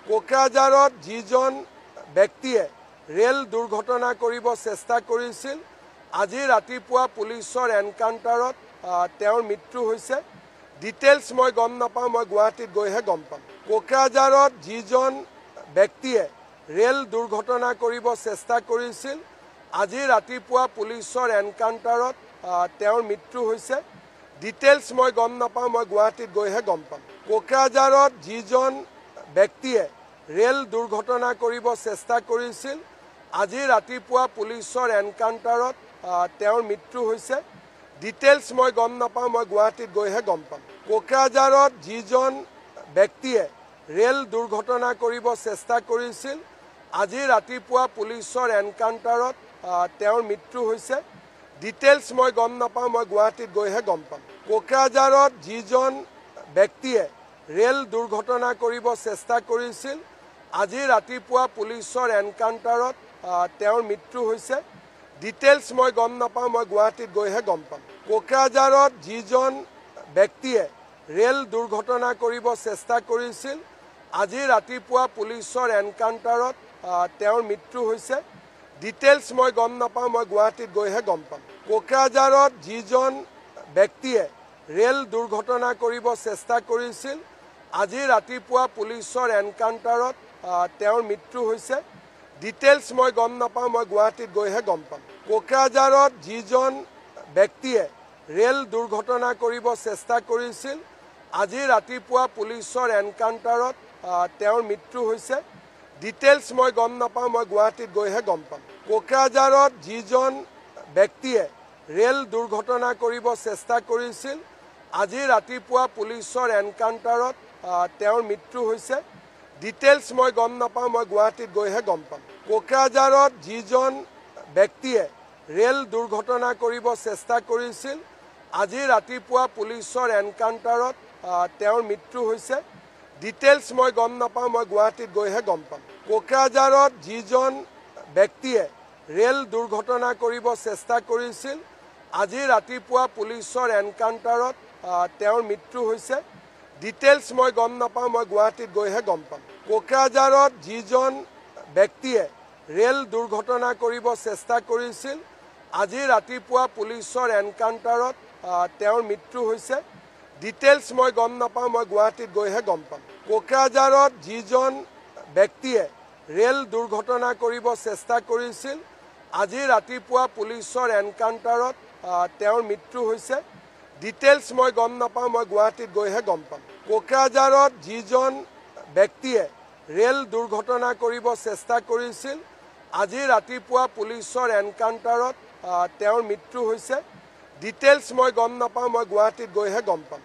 কোকৰাঝাৰত যিজন ব্যক্তিয়ে ৰেল দুৰ্ঘটনা কৰিব চেষ্টা কৰিছিল আজি ৰাতিপুৱা পুলিচৰ এনকাউণ্টাৰত তেওঁৰ মৃত্যু হৈছে। ডিটেইলছ মই গম নাপাওঁ, মই গুৱাহাটীত গৈহে গম পাম। কোকৰাঝাৰত যিজন ব্যক্তিয়ে ৰেল দুৰ্ঘটনা কৰিব চেষ্টা কৰিছিল আজি ৰাতিপুৱা পুলিচৰ এনকাউণ্টাৰত তেওঁৰ মৃত্যু হৈছে। ডিটেইলছ মই গম নাপাওঁ, মই গুৱাহাটীত গৈহে গম পাম। কোকৰাঝাৰত যিজন ব্যক্তিয়ে ৰেল দুৰ্ঘটনা কৰিব চেষ্টা কৰিছিল আজি ৰাতিপুৱা পুলিচৰ এনকাউণ্টাৰত তেওঁৰ মৃত্যু হৈছে। ডিটেইলছ মই গম নাপাওঁ, মই গুৱাহাটীত গৈহে গম পাম। কোকৰাঝাৰত যিজন ব্যক্তিয়ে ৰেল দুৰ্ঘটনা কৰিব চেষ্টা কৰিছিল আজি ৰাতিপুৱা পুলিচৰ এনকাউণ্টাৰত তেওঁৰ মৃত্যু হৈছে। ডিটেইলছ মই গম নাপাওঁ, মই গুৱাহাটীত গৈহে গম পাম। কোকৰাঝাৰত যিজন ব্যক্তিয়ে ৰেল দুৰ্ঘটনা কৰিব চেষ্টা কৰিছিল আজি ৰাতিপুৱা পুলিচৰ এনকাউণ্টাৰত তেওঁৰ মৃত্যু হৈছে। ডিটেইলছ মই গম নাপাওঁ, মই গুৱাহাটীত গৈহে গম পাম। কোকৰাঝাৰত যিজন ব্যক্তিয়ে ৰেল দুৰ্ঘটনা কৰিব চেষ্টা কৰিছিল আজি ৰাতিপুৱা পুলিচৰ এনকাউণ্টাৰত তেওঁৰ মৃত্যু হৈছে। ডিটেইলছ মই গম নাপাওঁ, মই গুৱাহাটীত গৈহে গম পাম। কোকৰাঝাৰত যিজন ব্যক্তিয়ে ৰেল দুৰ্ঘটনা কৰিব চেষ্টা কৰিছিল আজি ৰাতিপুৱা পুলিচৰ এনকাউণ্টাৰত তেওঁৰ মৃত্যু হৈছে। ডিটেইলছ মই গম নাপাওঁ, মই গুৱাহাটীত গৈহে গম পাম। কোকৰাঝাৰত যিজন ব্যক্তিয়ে ৰেল দুৰ্ঘটনা কৰিব চেষ্টা কৰিছিল আজি ৰাতিপুৱা পুলিচৰ এনকাউণ্টাৰত তেওঁৰ মৃত্যু হৈছে। ডিটেইলছ মই গম নাপাওঁ, মই গুৱাহাটীত গৈহে গম পাম। কোকৰাঝাৰত যিজন ব্যক্তিয়ে ৰেল দুৰ্ঘটনা কৰিব চেষ্টা কৰিছিল আজি ৰাতিপুৱা পুলিচৰ এনকাউণ্টাৰত তেওঁৰ মৃত্যু হৈছে। ডিটেইলছ মই গম নাপাওঁ, মই গুৱাহাটীত গৈহে গম পাম। কোকৰাঝাৰত যিজন ব্যক্তিয়ে ৰেল দুৰ্ঘটনা কৰিব চেষ্টা কৰিছিল আজি ৰাতিপুৱা পুলিচৰ এনকাউণ্টাৰত তেওঁৰ মৃত্যু হৈছে। ডিটেইলছ মই গম নাপাওঁ, মই গুৱাহাটীত গৈহে গম পাম। কোকৰাঝাৰত যিজন ব্যক্তিয়ে ৰেল দুৰ্ঘটনা কৰিব চেষ্টা কৰিছিল আজি ৰাতিপুৱা পুলিচৰ এনকাউণ্টাৰত তেওঁৰ মৃত্যু হৈছে। ডিটেইলছ মই গম নাপাওঁ, মই গুৱাহাটীত গৈহে গম পাম। কোকৰাঝাৰত যিজন ব্যক্তিয়ে ৰেল দুৰ্ঘটনা কৰিব চেষ্টা কৰিছিল আজি ৰাতিপুৱা পুলিচৰ এনকাউণ্টাৰত তেওঁৰ মৃত্যু হৈছে। ডিটেইলছ মই গম নাপাওঁ, মই গুৱাহাটীত গৈহে গম পাম। কোকৰাঝাৰত যিজন ব্যক্তিয়ে ৰেল দুৰ্ঘটনা কৰিব চেষ্টা কৰিছিল আজি ৰাতিপুৱা পুলিচৰ এনকাউণ্টাৰত তেওঁৰ মৃত্যু হৈছে। ডিটেইলছ মই গম নাপাওঁ, মই গুৱাহাটীত গৈহে গম পাম। কোকৰাঝাৰত যিজন ব্যক্তিয়ে ৰেল দুৰ্ঘটনা কৰিব চেষ্টা কৰিছিল আজি ৰাতিপুৱা পুলিচৰ এনকাউণ্টাৰত তেওঁৰ মৃত্যু হৈছে। ডিটেইলছ মই গম নাপাওঁ, মই গুৱাহাটীত গৈহে গম পাম।